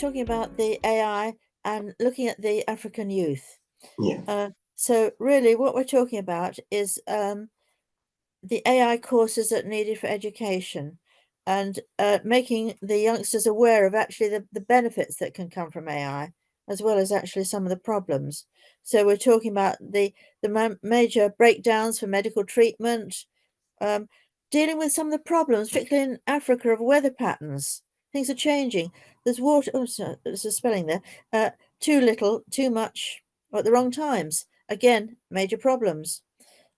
talking about the AI and looking at the African youth. Yeah. So really what we're talking about is the AI courses that are needed for education and making the youngsters aware of actually the benefits that can come from AI, as well as actually some of the problems. So we're talking about the major breakdowns for medical treatment, dealing with some of the problems, particularly in Africa, of weather patterns. Things are changing. There's water. Oh, sorry, there's a spelling there. Too little, too much, or at the wrong times. Again, major problems.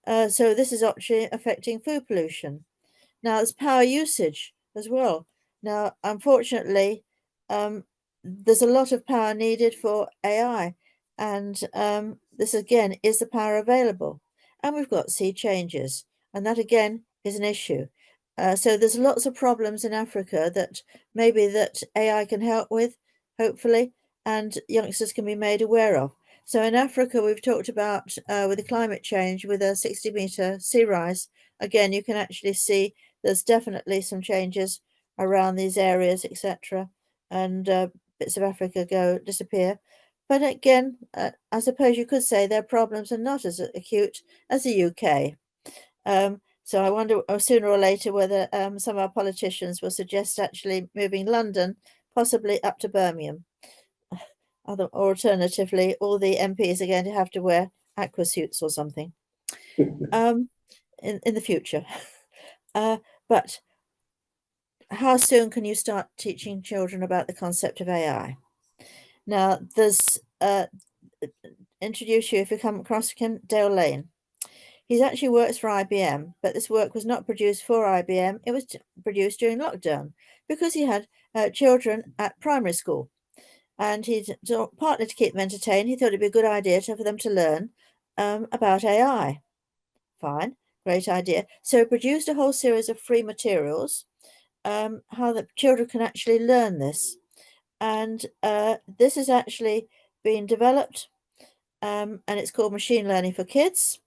So this is actually affecting food pollution. Now, there's power usage as well. Now, unfortunately, there's a lot of power needed for AI, and this again is the power available. And we've got sea changes, and that again is an issue. So there's lots of problems in Africa that maybe that AI can help with, hopefully, and youngsters can be made aware of. So in Africa, we've talked about with the climate change, with a 60-meter sea rise. Again, you can actually see there's definitely some changes around these areas, etc., and bits of Africa disappear. But again, I suppose you could say their problems are not as acute as the UK. So I wonder sooner or later whether some of our politicians will suggest actually moving London possibly up to Birmingham. Or alternatively, all the MPs are going to have to wear aqua suits or something in the future. But how soon can you start teaching children about the concept of AI? Now, there's introduce you if you come across him, Dale Lane. He actually works for IBM, but this work was not produced for IBM. It was produced during lockdown because he had children at primary school. And partly to keep them entertained, he thought it'd be a good idea for them to learn about AI. Fine, great idea. So he produced a whole series of free materials, how the children can actually learn this. And this is actually being developed, and it's called Machine Learning for Kids.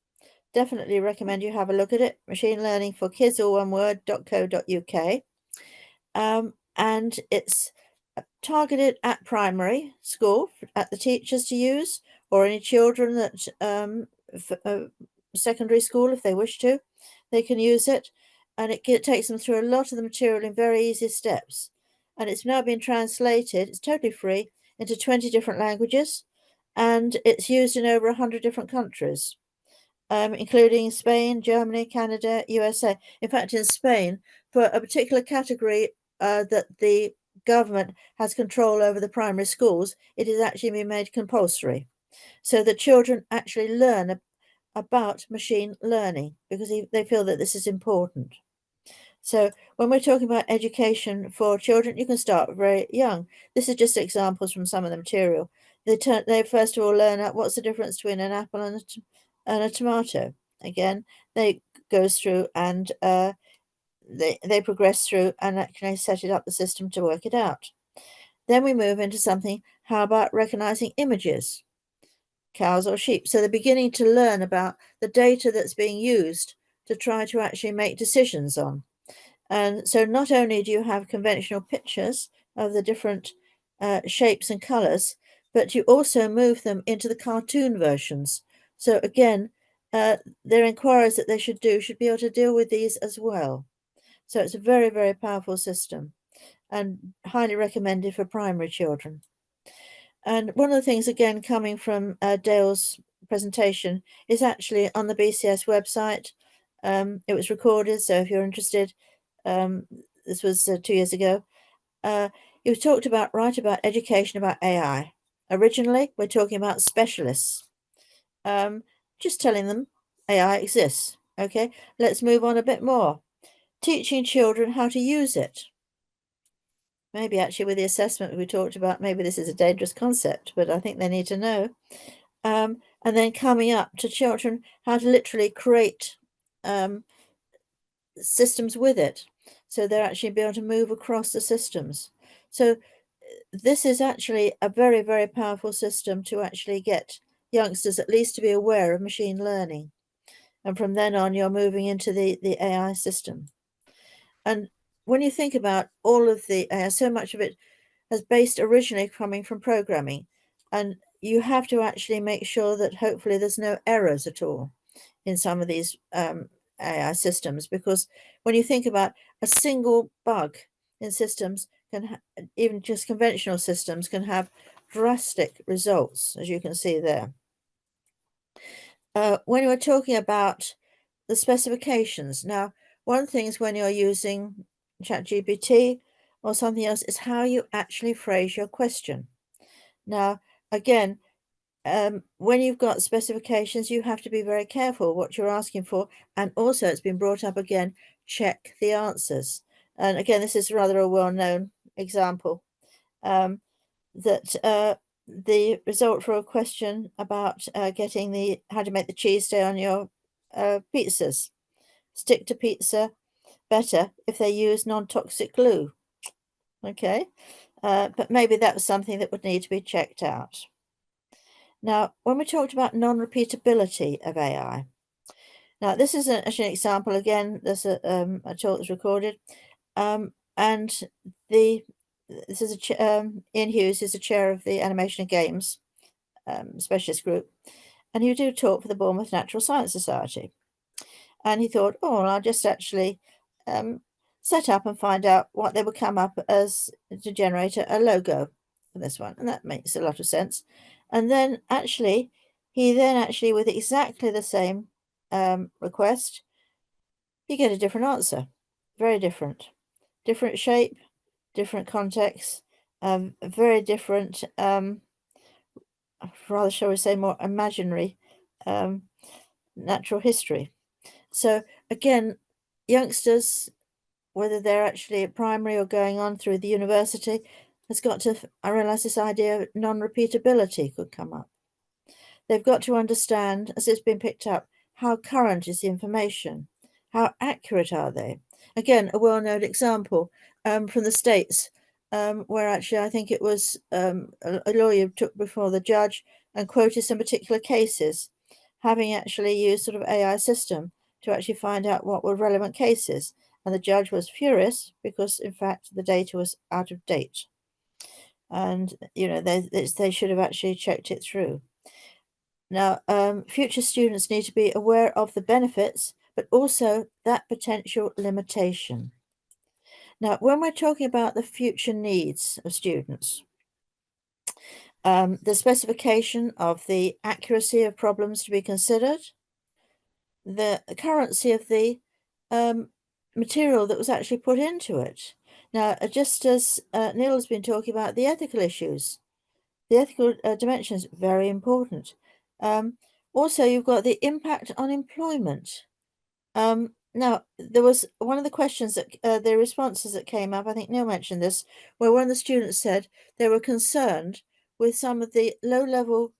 Definitely recommend you have a look at it. Machine Learning for Kids, all one word, .co.uk. And it's targeted at primary school, at the teachers to use, or any children that secondary school, if they wish to, they can use it. And it takes them through a lot of the material in very easy steps. And it's now been translated, it's totally free, into 20 different languages. And it's used in over 100 different countries, including Spain, Germany, Canada, USA. In fact, in Spain, for a particular category that the government has control over the primary schools, it is actually being made compulsory. So the children actually learn about machine learning because they feel that this is important. So when we're talking about education for children, you can start very young. This is just examples from some of the material. They first of all learn what's the difference between an apple and a tomato. Again, they goes through and they progress through and actually set it up the system to work it out. Then we move into something, how about recognizing images, cows or sheep? So they're beginning to learn about the data that's being used to try to actually make decisions on. And so not only do you have conventional pictures of the different shapes and colors, but you also move them into the cartoon versions. So again, their inquiries that they should be able to deal with these as well. So it's a very, very powerful system and highly recommended for primary children. And one of the things, again, coming from Dale's presentation, is actually on the BCS website. It was recorded, so if you're interested, this was 2 years ago. He was talked about education about AI. Originally, we're talking about specialists, just telling them AI exists. Okay, let's move on a bit more. Teaching children how to use it. Maybe actually with the assessment we talked about, maybe this is a dangerous concept, but I think they need to know. And then coming up to children how to literally create systems with it. So they're actually be able to move across the systems. So this is actually a very, very powerful system to actually get youngsters at least to be aware of machine learning. And from then on, you're moving into the AI system. And when you think about all of the so much of it, has based originally coming from programming, and you have to actually make sure that hopefully there's no errors at all in some of these AI systems, because when you think about a single bug in systems, even just conventional systems, can have drastic results, as you can see there. When we're talking about the specifications, now, one thing is when you're using ChatGPT or something else is how you actually phrase your question. Now, again, when you've got specifications, you have to be very careful what you're asking for. And also, it's been brought up again, check the answers. And again, this is rather a well-known example that the result for a question about getting how to make the cheese stay on your pizzas. Stick to pizza better if they use non-toxic glue. Okay, but maybe that was something that would need to be checked out. Now, when we talked about non-repeatability of AI, now this is actually an example. Again, there's a talk that's recorded, and this is Ian Hughes is the chair of the Animation and Games specialist group, and he did a talk for the Bournemouth Natural Science Society. And he thought, oh, well, I'll just actually set up and find out what they would come up as to generate a logo for this one. And that makes a lot of sense. And then he with exactly the same request, you get a different answer. Very different. Different shape, different context, very different, rather, shall we say, more imaginary natural history. So again, youngsters, whether they're actually at primary or going on through the university, has got to realize this idea of non-repeatability could come up. They've got to understand, as it's been picked up, how current is the information? How accurate are they? Again, a well-known example from the States, where actually I think it was a lawyer took before the judge and quoted some particular cases, having actually used sort of AI system to actually find out what were relevant cases. And the judge was furious because, in fact, the data was out of date. And, they should have actually checked it through. Now, future students need to be aware of the benefits, but also that potential limitation. Now, when we're talking about the future needs of students, the specification of the accuracy of problems to be considered, the currency of the material that was actually put into it. Now, just as Neil has been talking about the ethical issues, the ethical dimensions, very important. Also, you've got the impact on employment. Now, there was one of the questions that the responses that came up, I think Neil mentioned this, where one of the students said they were concerned with some of the low-level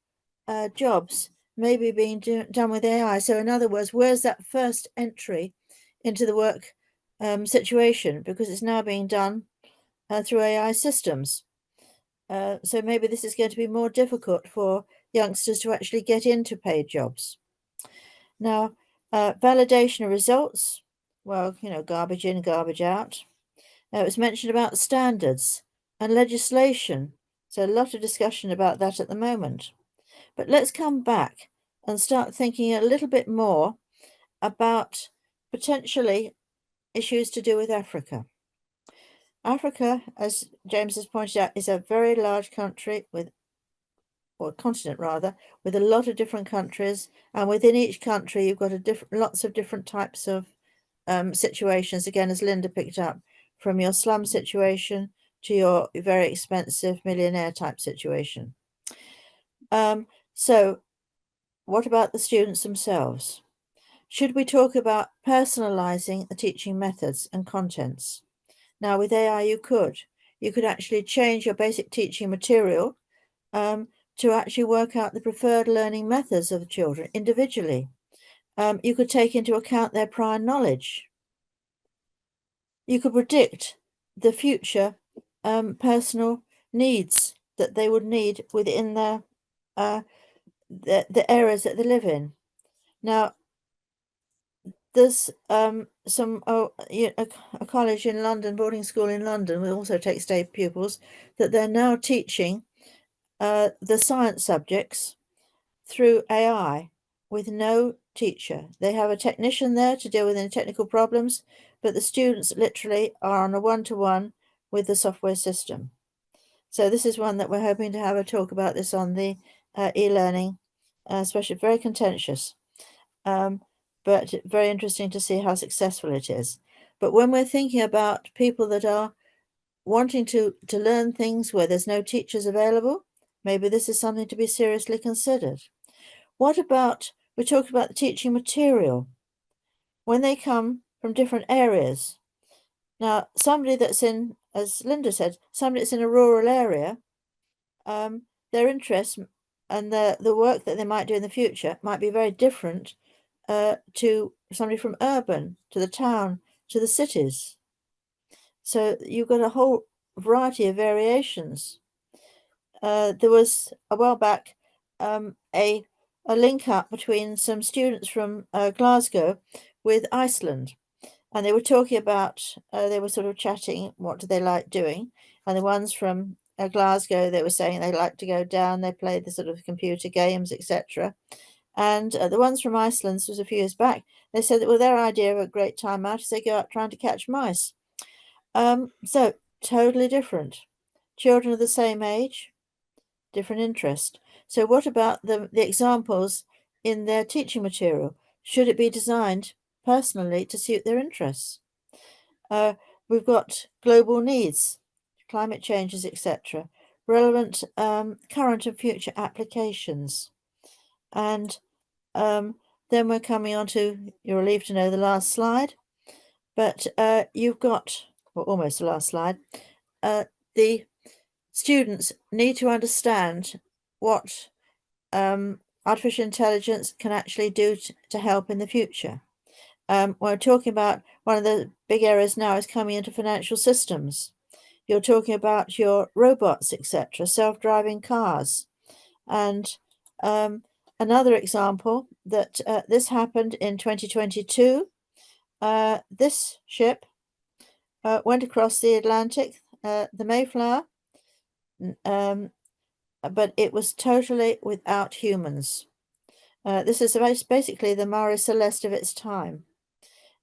jobs maybe being done with AI. So in other words, where's that first entry into the work situation? Because it's now being done through AI systems. So maybe this is going to be more difficult for youngsters to actually get into paid jobs. Now, validation of results, well, garbage in, garbage out. It was mentioned about standards and legislation. So a lot of discussion about that at the moment. But let's come back and start thinking a little bit more about potentially issues to do with Africa. Africa, as James has pointed out, is a very large country or continent rather, with a lot of different countries, and within each country you've got lots of different types of situations. Again, as Linda picked up, from your slum situation to your very expensive millionaire type situation. So what about the students themselves? Should we talk about personalizing the teaching methods and contents? Now, with AI, you could actually change your basic teaching material to actually work out the preferred learning methods of the children individually. You could take into account their prior knowledge. You could predict the future personal needs that they would need within the areas that they live in. Now, there's a college in London, boarding school in London, which also takes day pupils, that they're now teaching the science subjects through AI with no teacher. They have a technician there to deal with any technical problems, but the students literally are on a one-to-one with the software system. So this is one that we're hoping to have a talk about this on the e-learning, especially very contentious, but very interesting to see how successful it is. But when we're thinking about people that are wanting to learn things where there's no teachers available, maybe this is something to be seriously considered. What about, we talked about the teaching material, when they come from different areas. Now, somebody that's in, as Linda said, somebody that's in a rural area, their interest and the work that they might do in the future might be very different to somebody from urban, to the town, to the cities. So you've got a whole variety of variations. There was a while back a link up between some students from Glasgow with Iceland, and they were talking about they were sort of chatting, what do they like doing, and the ones from Glasgow, they were saying they like to go down, they play the sort of computer games, etc. And the ones from Iceland, this was a few years back, they said that, well, their idea of a great time out is they go out trying to catch mice. So totally different. Children of the same age, different interest. So what about the examples in their teaching material? Should it be designed personally to suit their interests? We've got global needs, climate changes, etc., relevant current and future applications. And then we're coming on to, you're relieved to know, the last slide. But you've got, well, almost the last slide, the students need to understand what artificial intelligence can actually do to help in the future. We're talking about one of the big areas now is coming into financial systems. You're talking about your robots, etc., self-driving cars. And another example that this happened in 2022. This ship went across the Atlantic, the Mayflower, but it was totally without humans. This is basically the Mare Celeste of its time.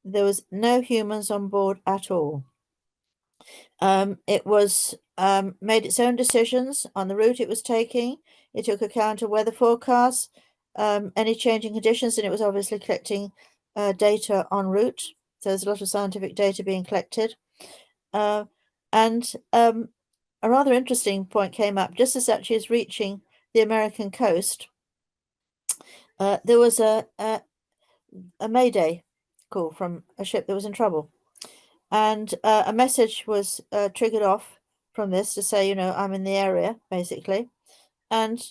There was no humans on board at all. It was made its own decisions on the route it was taking. It took account of weather forecasts, any changing conditions, and it was obviously collecting data en route. So there's a lot of scientific data being collected. And a rather interesting point came up just as actually is reaching the American coast. There was a mayday call from a ship that was in trouble, and a message was triggered off from this to say, you know, I'm in the area, basically. And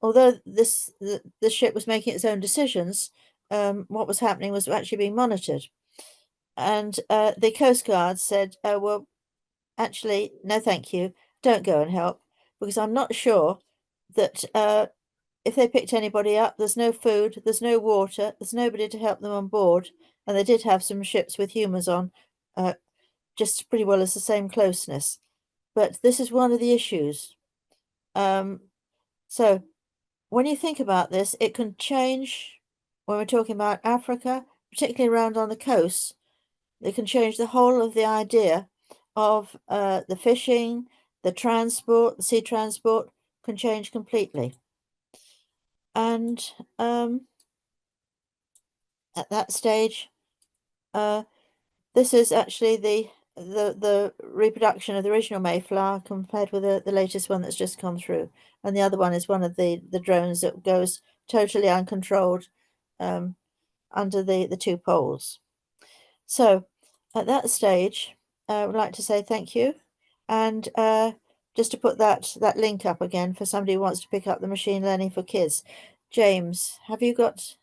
although the ship was making its own decisions, what was happening was actually being monitored. And the Coast Guard said, well, actually, no, thank you. Don't go and help, because I'm not sure that if they picked anybody up, there's no food, there's no water, there's nobody to help them on board. And they did have some ships with humans on, just pretty well as the same closeness. But this is one of the issues. So when you think about this, it can change when we're talking about Africa, particularly around on the coast. It can change the whole of the idea of the fishing, the transport, the sea transport can change completely. And at that stage, this is actually the reproduction of the original Mayflower compared with the latest one that's just come through. And the other one is one of the drones that goes totally uncontrolled under the two poles. So at that stage, I would like to say thank you. And just to put that link up again for somebody who wants to pick up the machine learning for kids. James, have you got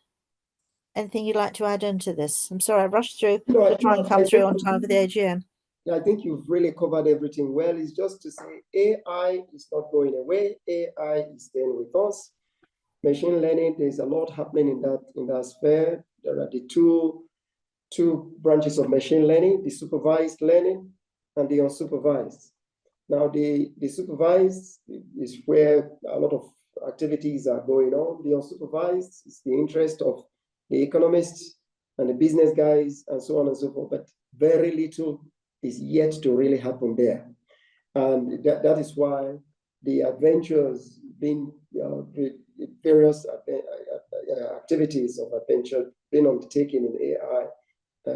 anything you'd like to add into this? I'm sorry, I rushed through to try and come through on time for the AGM. I think you've really covered everything well. It's just to say AI is not going away. AI is staying with us. Machine learning, there's a lot happening in that sphere. There are the two two branches of machine learning, the supervised learning and the unsupervised. Now, the supervised is where a lot of activities are going on. The unsupervised is the interest of the economists and the business guys and so on and so forth, but very little is yet to really happen there. And that is why the adventures being various activities of adventure being undertaken in AI,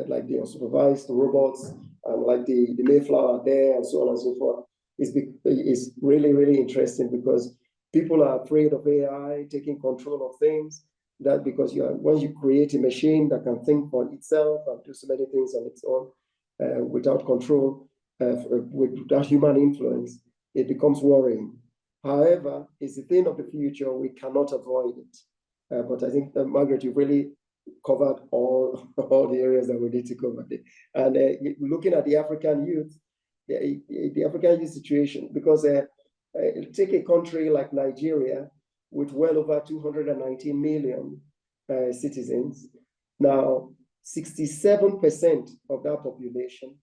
like the unsupervised robots and like the Mayflower there and so on and so forth, is really, really interesting because people are afraid of AI taking control of things. That because once you create a machine that can think for itself and do so many things on its own without control, without human influence, it becomes worrying. However, it's a thing of the future. We cannot avoid it. But I think, Margaret, you really covered all the areas that we need to cover. And looking at the African youth, the African youth situation, because take a country like Nigeria with well over 219 million citizens. Now, 67% of that population,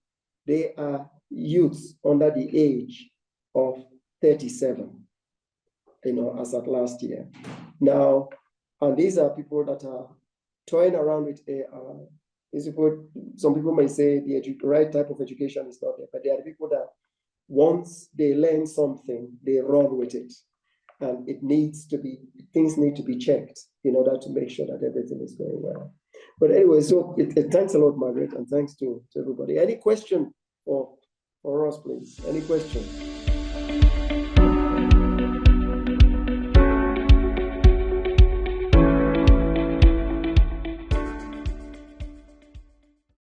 they are youths under the age of 37, as at last year. Now, and these are people that are toying around with AI. Some people may say the right type of education is not there, but there are people that once they learn something, they run with it. And things need to be checked in order to make sure that everything is going well. But anyway, so thanks a lot, Margaret, and thanks to everybody. Any question for us, please? Any question?